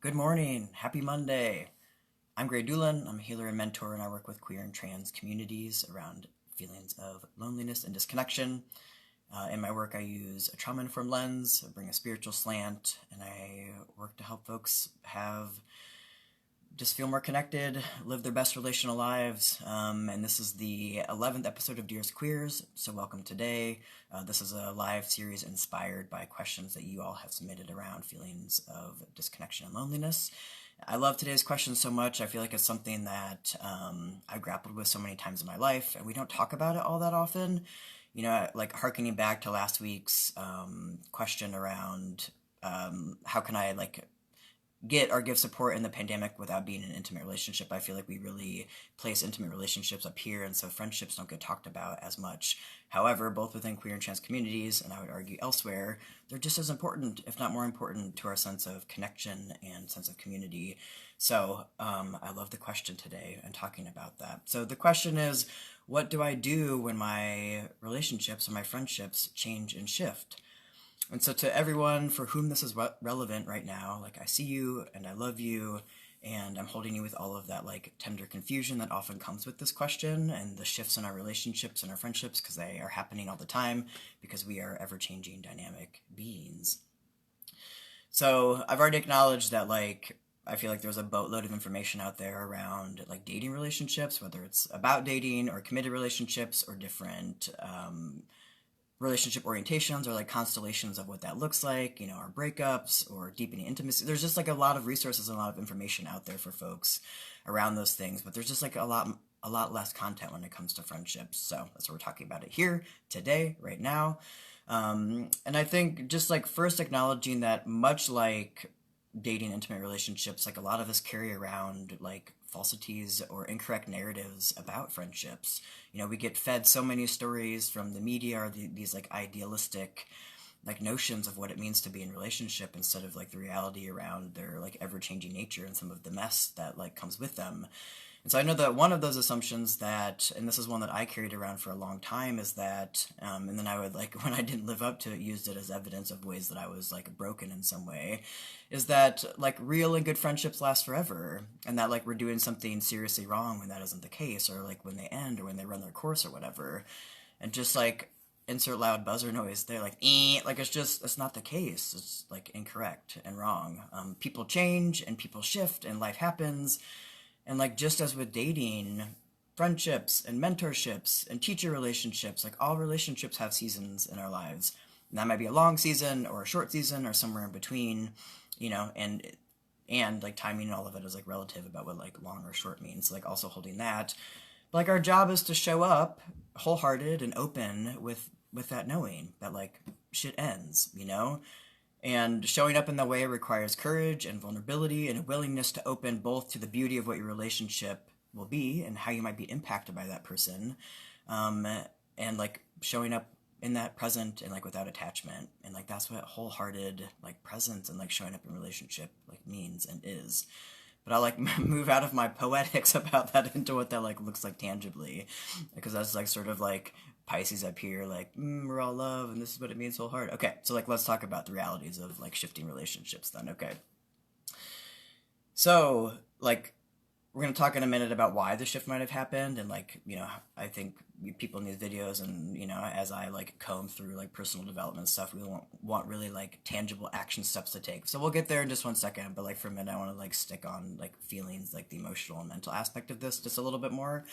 Good morning. Happy Monday. I'm Doolin. I'm a healer and mentor, and I work with queer and trans communities around feelings of loneliness and disconnection. In my work, I use a trauma-informed lens, I bring a spiritual slant, and I work to help folks just feel more connected, live their best relational lives. And this is the 11th episode of Dearest Queers, so welcome today. This is a live series inspired by questions that you all have submitted around feelings of disconnection and loneliness. I love today's question so much. I feel like it's something that I've grappled with so many times in my life, and we don't talk about it all that often. You know, like harkening back to last week's question around how can I get or give support in the pandemic without being in an intimate relationship. I feel like we really place intimate relationships up here, and so friendships don't get talked about as much. However, both within queer and trans communities, and I would argue elsewhere, they're just as important, if not more important, to our sense of connection and sense of community. So I love the question today and talking about that. So the question is, what do I do when my relationships or my friendships change and shift? And so to everyone for whom this is relevant right now, like I see you and I love you and I'm holding you with all of that like tender confusion that often comes with this question and the shifts in our relationships and our friendships because they are happening all the time because we are ever-changing dynamic beings. So I've already acknowledged that I feel like there's a boatload of information out there around like dating relationships, whether it's about dating or committed relationships or different relationship orientations or like constellations of what that looks like, you know, or breakups or deepening intimacy. There's just like a lot of resources and a lot of information out there for folks around those things, but there's just like a lot less content when it comes to friendships. So that's what we're talking about it here today, right now. And I think just like first acknowledging that much like dating intimate relationships, like a lot of us carry around like falsities or incorrect narratives about friendships. You know, we get fed so many stories from the media or these like idealistic like notions of what it means to be in relationship instead of like the reality around their like ever-changing nature and some of the mess that like comes with them. And so I know that one of those assumptions that, and this is one that I carried around for a long time, is that, and then I would like, when I didn't live up to it, used it as evidence of ways that I was like broken in some way, is that like real and good friendships last forever, and that like we're doing something seriously wrong when that isn't the case, or like when they end, or when they run their course, or whatever. And just like insert loud buzzer noise there, like, like it's not the case. It's like incorrect and wrong. People change and people shift and life happens. And like just as with dating, friendships and mentorships and teacher relationships, like all relationships have seasons in our lives. And that might be a long season or a short season or somewhere in between, you know, and like timing and all of it is like relative about what like long or short means. So, like also holding that. But like our job is to show up wholehearted and open with that knowing that like shit ends, you know? And showing up in that way requires courage and vulnerability and a willingness to open both to the beauty of what your relationship will be and how you might be impacted by that person, and like showing up in that present and like without attachment. And like that's what wholehearted like presence and like showing up in relationship like means and is. But I'll like move out of my poetics about that into what that like looks like tangibly, because that's like sort of like Pisces up here, like we're all love and this is what it means wholehearted. Okay, so like let's talk about the realities of like shifting relationships then. Okay, so like we're going to talk in a minute about why the shift might have happened, and like, you know, I think people in these videos and, you know, as I like comb through like personal development stuff, we want really like tangible action steps to take. So we'll get there in just one second, but like for a minute I want to like stick on like feelings, like the emotional and mental aspect of this just a little bit more.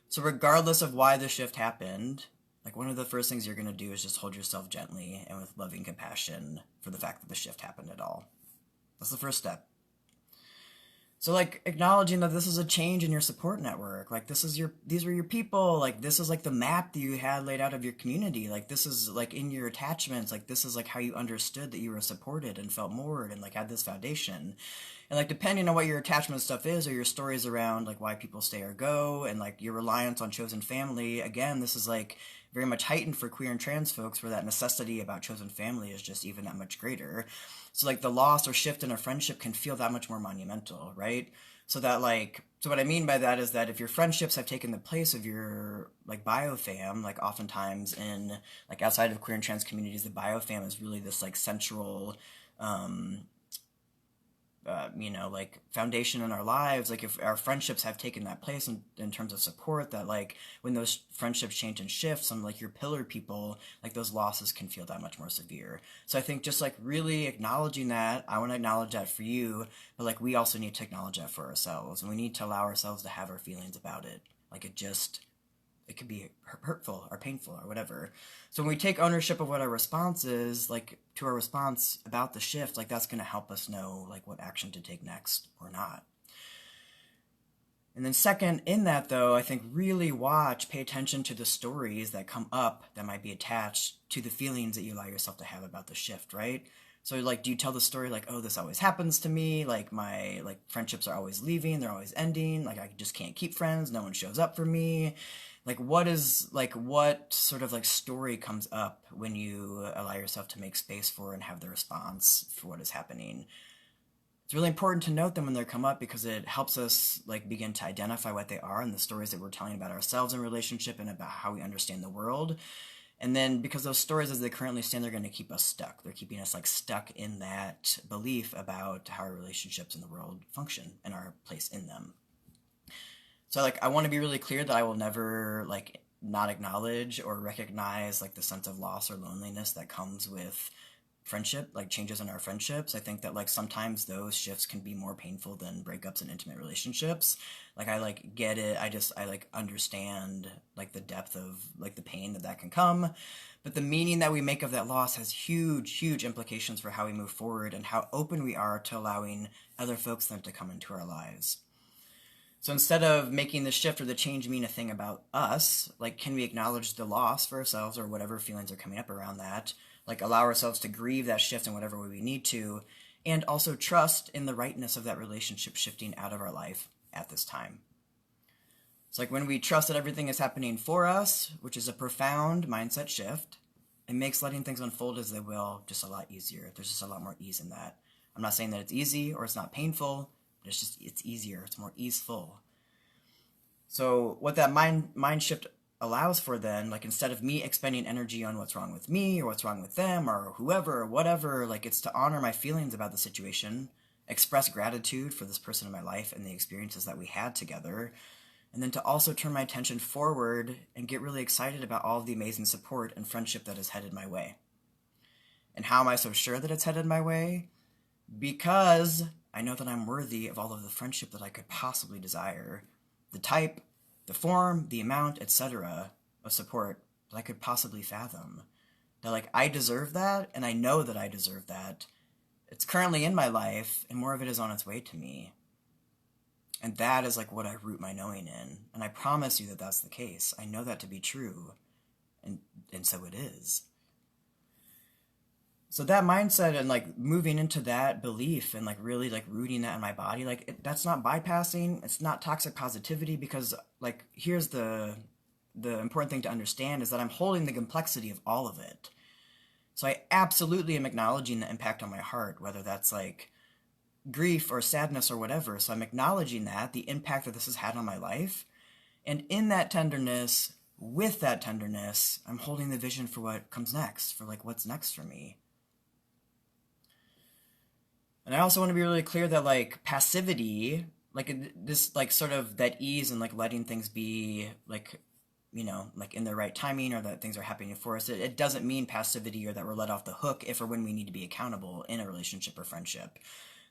So regardless of why the shift happened, like one of the first things you're going to do is just hold yourself gently and with loving compassion for the fact that the shift happened at all. That's the first step. So like acknowledging that this is a change in your support network, like these were your people, like this is like the map that you had laid out of your community, like this is like in your attachments, like this is like how you understood that you were supported and felt moored and like had this foundation. And like depending on what your attachment stuff is or your stories around like why people stay or go and like your reliance on chosen family, again, this is like very much heightened for queer and trans folks where that necessity about chosen family is just even that much greater. So like the loss or shift in a friendship can feel that much more monumental, right? So what I mean by that is that if your friendships have taken the place of your like biofam, like oftentimes in like outside of queer and trans communities, the biofam is really this like central like foundation in our lives, like if our friendships have taken that place in terms of support, that like when those friendships change and shift, some like your pillar people, like those losses can feel that much more severe. So I think just like really acknowledging that, I want to acknowledge that for you, but like we also need to acknowledge that for ourselves, and we need to allow ourselves to have our feelings about it. Like it could be hurtful or painful or whatever. So when we take ownership of what our response is, like to our response about the shift, like that's going to help us know like what action to take next or not. And then second in that though, I think really pay attention to the stories that come up that might be attached to the feelings that you allow yourself to have about the shift, right? So like, do you tell the story like, oh, this always happens to me, like my like friendships are always leaving, they're always ending, like I just can't keep friends, no one shows up for me? Like what sort of like story comes up when you allow yourself to make space for and have the response for what is happening? It's really important to note them when they come up because it helps us like begin to identify what they are and the stories that we're telling about ourselves in relationship and about how we understand the world. And then because those stories as they currently stand, they're going to keep us stuck. They're keeping us like stuck in that belief about how our relationships in the world function and our place in them. So like I want to be really clear that I will never like not acknowledge or recognize like the sense of loss or loneliness that comes with friendship, like changes in our friendships. I think that like sometimes those shifts can be more painful than breakups in intimate relationships. Like I like get it. I like understand like the depth of like the pain that can come. But the meaning that we make of that loss has huge implications for how we move forward and how open we are to allowing other folks then to come into our lives. So instead of making the shift or the change mean a thing about us, like can we acknowledge the loss for ourselves or whatever feelings are coming up around that, like allow ourselves to grieve that shift in whatever way we need to, and also trust in the rightness of that relationship shifting out of our life at this time. It's like when we trust that everything is happening for us, which is a profound mindset shift, it makes letting things unfold as they will just a lot easier. There's just a lot more ease in that. I'm not saying that it's easy or it's not painful, but it's easier, it's more easeful. So what that mind shift allows for then, like instead of me expending energy on what's wrong with me or what's wrong with them or whoever or whatever, like it's to honor my feelings about the situation, express gratitude for this person in my life and the experiences that we had together, and then to also turn my attention forward and get really excited about all of the amazing support and friendship that is headed my way. And how am I so sure that it's headed my way? Because I know that I'm worthy of all of the friendship that I could possibly desire, the type, the form, the amount, etc. of support that I could possibly fathom. That like I deserve that, and I know that I deserve that. It's currently in my life, and more of it is on its way to me. And that is like what I root my knowing in. And I promise you that that's the case. I know that to be true. And so it is. So that mindset and like moving into that belief and like really like rooting that in my body, like that's not bypassing, it's not toxic positivity, because like here's the important thing to understand is that I'm holding the complexity of all of it. So I absolutely am acknowledging the impact on my heart, whether that's like grief or sadness or whatever. So I'm acknowledging that, the impact that this has had on my life. And in that tenderness, with that tenderness, I'm holding the vision for what comes next, for like what's next for me. And I also want to be really clear that like passivity, like this like sort of that ease and like letting things be like, you know, like in the right timing or that things are happening for us, it doesn't mean passivity or that we're let off the hook if or when we need to be accountable in a relationship or friendship.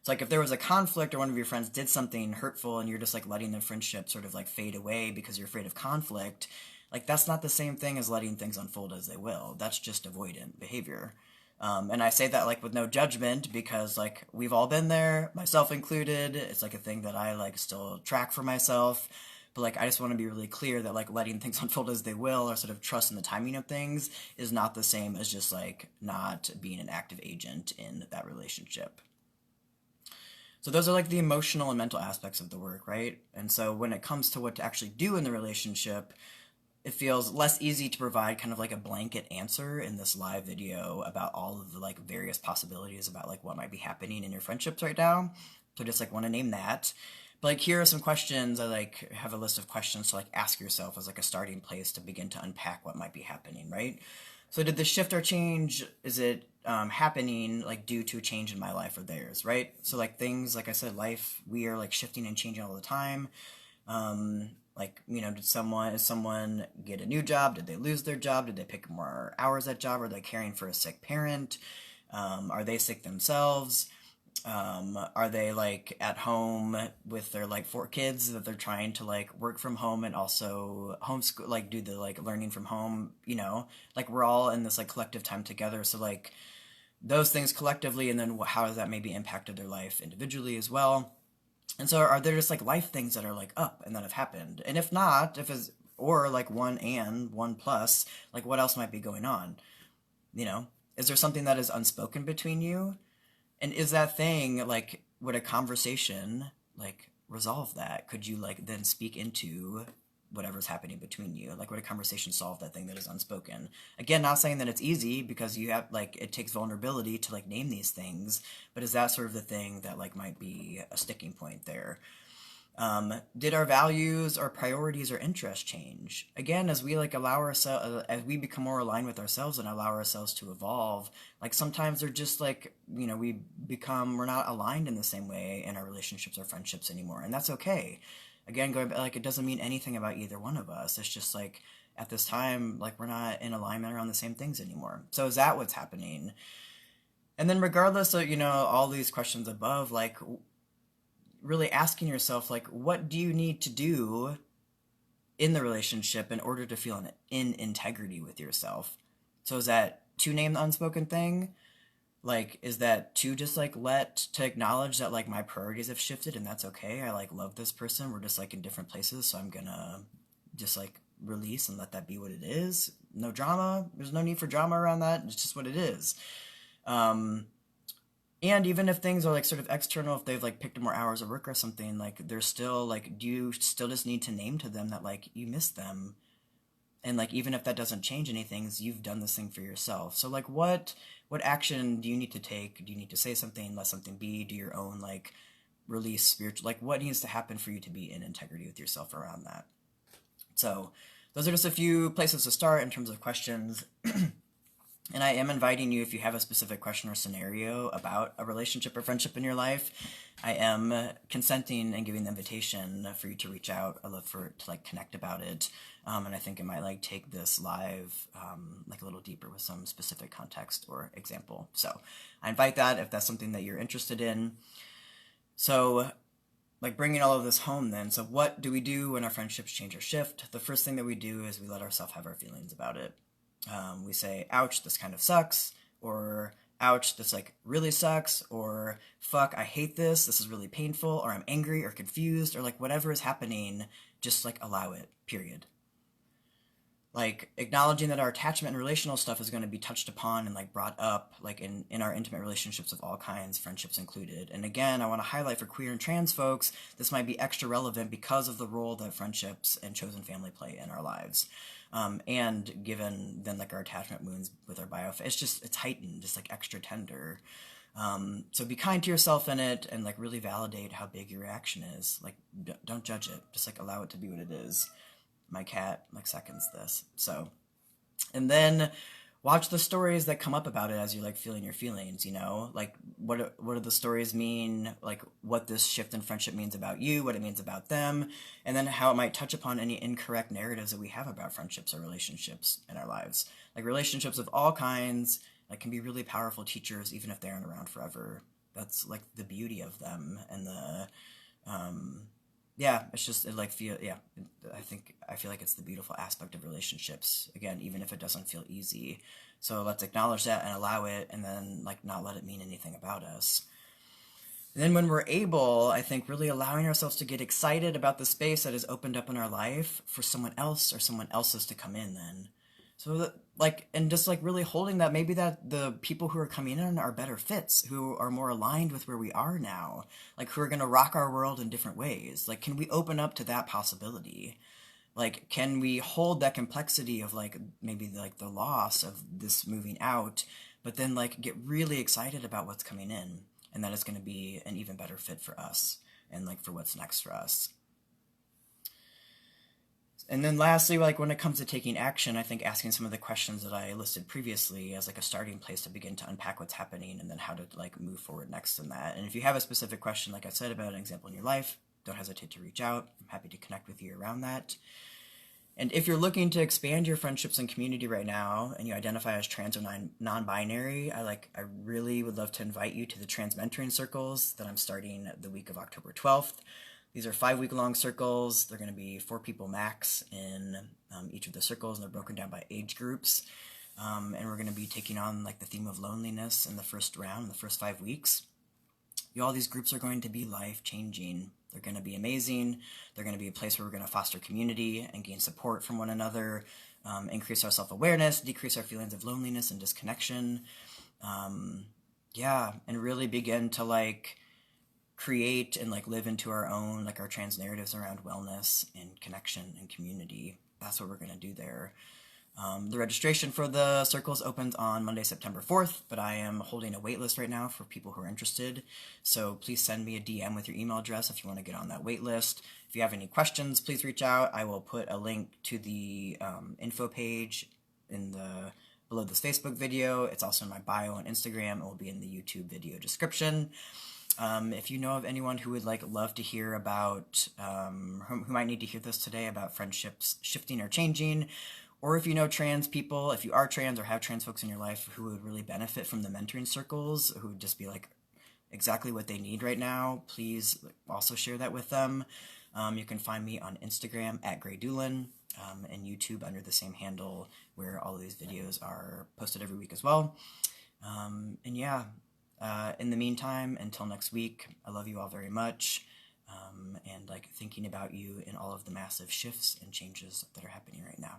It's like if there was a conflict or one of your friends did something hurtful and you're just like letting the friendship sort of like fade away because you're afraid of conflict, like that's not the same thing as letting things unfold as they will. That's just avoidant behavior. And I say that like with no judgment because like we've all been there, myself included. It's like a thing that I like still track for myself. But like I just want to be really clear that like letting things unfold as they will or sort of trust in the timing of things is not the same as just like not being an active agent in that relationship. So those are like the emotional and mental aspects of the work, right? And so when it comes to what to actually do in the relationship, it feels less easy to provide kind of like a blanket answer in this live video about all of the like various possibilities about like what might be happening in your friendships right now. So just like want to name that. But like here are some questions. I like have a list of questions to like ask yourself as like a starting place to begin to unpack what might be happening, right? So did the shift or change, is it happening like due to a change in my life or theirs, right? So like things, like I said, life, we are like shifting and changing all the time. Like, did someone get a new job? Did they lose their job? Did they pick more hours at job? Are they caring for a sick parent? Are they sick themselves? Are they like at home with their like 4 kids that they're trying to like work from home and also homeschool, like do the like learning from home, like we're all in this like collective time together. So like those things collectively, and then how has that maybe impacted their life individually as well? And so are there just like life things that are like up and that have happened? And if not, if it's, or like one plus, like what else might be going on? Is there something that is unspoken between you? And is that thing like, would a conversation like resolve that? Could you like then speak into whatever's happening between you? Like, would a conversation solve that thing that is unspoken? Again, not saying that it's easy, because you have like, it takes vulnerability to like name these things, but is that sort of the thing that like might be a sticking point there? Did our values, our priorities, or interests change? Again, as we like allow ourselves, as we become more aligned with ourselves and allow ourselves to evolve, like sometimes they're just like, we're not aligned in the same way in our relationships or friendships anymore. And that's okay. Again, going back, like, it doesn't mean anything about either one of us. It's just like, at this time, like, we're not in alignment around the same things anymore. So is that what's happening? And then regardless of, all these questions above, like, really asking yourself, like, what do you need to do in the relationship in order to feel in integrity with yourself? So is that to name the unspoken thing? Like, is that to just like to acknowledge that like my priorities have shifted and that's okay? I like love this person. We're just like in different places. So I'm gonna just like release and let that be what it is. No drama. There's no need for drama around that. It's just what it is. And even if things are like sort of external, if they've like picked up more hours of work or something, like they're still like, do you still just need to name to them that like you miss them? And like, even if that doesn't change anything, you've done this thing for yourself. So like, what action do you need to take? Do you need to say something, let something be, do your own like release spiritual, like what needs to happen for you to be in integrity with yourself around that? So those are just a few places to start in terms of questions. And I am inviting you, if you have a specific question or scenario about a relationship or friendship in your life, I am consenting and giving the invitation for you to reach out. I love to like connect about it. And I think it might like take this live like a little deeper with some specific context or example. So I invite that if that's something that you're interested in. So like bringing all of this home then. So what do we do when our friendships change or shift? The first thing that we do is we let ourselves have our feelings about it. We say, ouch, this kind of sucks, or ouch, this like really sucks, or fuck, I hate this is really painful, or I'm angry or confused, or like whatever is happening, just like allow it, period. Like acknowledging that our attachment and relational stuff is going to be touched upon and like brought up like in our intimate relationships of all kinds, friendships included. And again, I want to highlight for queer and trans folks, this might be extra relevant because of the role that friendships and chosen family play in our lives. And given then like our attachment wounds with our it's heightened, just like extra tender. So be kind to yourself in it and like really validate how big your reaction is. Like don't judge it, just like allow it to be what it is. My cat like seconds this. So, and then watch the stories that come up about it as you're like feeling your feelings, like what do the stories mean, like what this shift in friendship means about you, what it means about them, and then how it might touch upon any incorrect narratives that we have about friendships or relationships in our lives. Like relationships of all kinds like can be really powerful teachers even if they aren't around forever. That's like the beauty of them. And the it's just I feel like it's the beautiful aspect of relationships, again, even if it doesn't feel easy. So let's acknowledge that and allow it, and then like not let it mean anything about us. And then when we're able, I think really allowing ourselves to get excited about the space that has opened up in our life for someone else or someone else's to come in then. So that, like, and just like really holding that maybe that the people who are coming in are better fits, who are more aligned with where we are now, like who are going to rock our world in different ways. Like, can we open up to that possibility? Like, can we hold that complexity of like maybe like the loss of this moving out, but then like get really excited about what's coming in and that it's going to be an even better fit for us and like for what's next for us. And then lastly, like when it comes to taking action, I think asking some of the questions that I listed previously as like a starting place to begin to unpack what's happening and then how to like move forward next in that. And if you have a specific question, like I said, about an example in your life, don't hesitate to reach out. I'm happy to connect with you around that. And if you're looking to expand your friendships and community right now and you identify as trans or non-binary, I really would love to invite you to the trans mentoring circles that I'm starting the week of October 12th. These are 5-week-long circles. They're going to be 4 people max in each of the circles, and they're broken down by age groups. And we're going to be taking on like the theme of loneliness in the first round, in the first 5 weeks. All these groups are going to be life-changing. They're going to be amazing. They're going to be a place where we're going to foster community and gain support from one another, increase our self-awareness, decrease our feelings of loneliness and disconnection. And really begin to like create and like live into our own, like our trans narratives around wellness and connection and community. That's what we're going to do there. The registration for the circles opens on Monday, September 4th, but I am holding a wait list right now for people who are interested. So please send me a DM with your email address if you want to get on that wait list. If you have any questions, please reach out. I will put a link to the info page below this Facebook video. It's also in my bio on Instagram. It will be in the YouTube video description. If you know of anyone who would love to hear about, who might need to hear this today about friendships shifting or changing, or if you know trans people, if you are trans or have trans folks in your life who would really benefit from the mentoring circles, who would just be like exactly what they need right now, please also share that with them. You can find me on Instagram at Doolin, and YouTube under the same handle, where all of these videos are posted every week as well. In the meantime, until next week, I love you all very much, and like thinking about you in all of the massive shifts and changes that are happening right now.